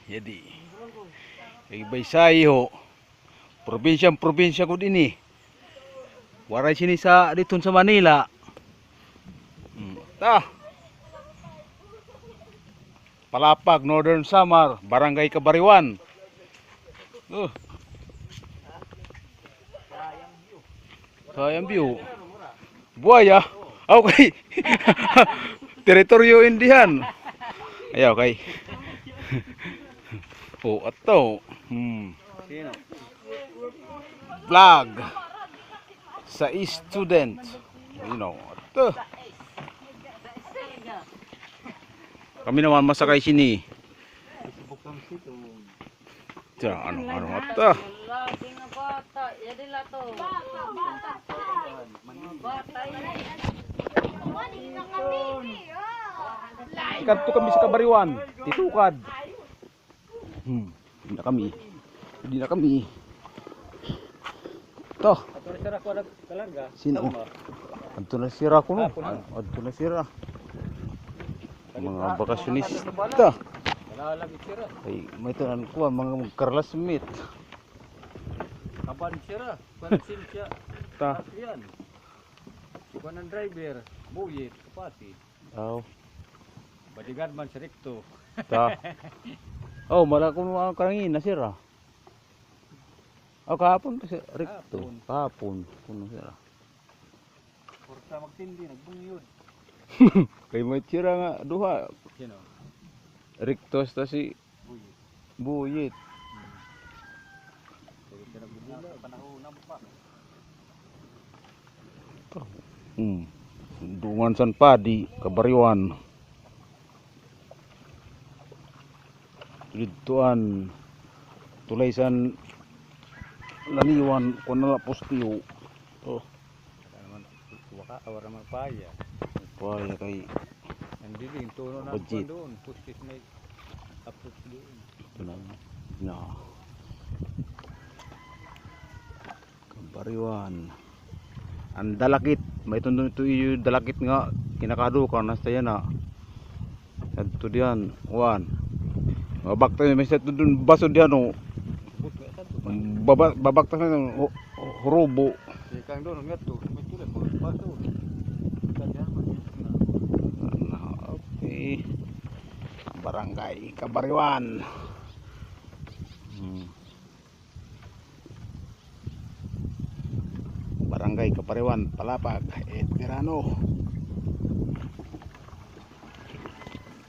Jadi kay Baysay ho. Probinsya ko din eh. Waray sini sa dito sa Manila. Ta. Palapag, Northern Samar, Barangay Kabariwan. Sayang view. Buaya. Okay. Teritoryo Indian. Ayaw kay. Oh, ato. Vlog sa student. You know, ato. Kami naman masakay sini. Tiyan, ano ato. Ikat to kami sa Kabariwan, titukad. Hindi na kami. To. Sino? Adto na sira ko no. Adto na sira. Mga bakasyonista. Ay, may tanan ko mga karlasmit. Kapan sira, pansin siya. Ta. Yan. Kuan driver, buyit, pati. Oh. Bodyguard man sa rekto. Ta. Oh, mala ko mga karangin nasira. Oh, kahapon kasi rekto. Kahapon puno sira. Porta magtindi nagbungyod. Kay may sira nga duha. Sino? Rektos ta si Buyit. Buyit. Sige sila gudula panahon nampak. Dungan san padi Kabariwan. Dituan Tulaysan Laniwan kunala postiyo. Oh, Naman waka awara man paya. paya kay Hindi din tuno na Budget. doon, pustis na approach doon. ito na Kabariwan. Ang dalakit, may tundong ito yung dalakit nga kinakadukan nasta yan na. Ito diyan, one. Babak tayo may set doon baso diyan oh. Babak tayo ng hurubo. Si kang doon ngato, may tulad mo baso. Kanya man. Okay. Barangay Kabariwan. Barangay Kabariwan, Palapag, Edgarano.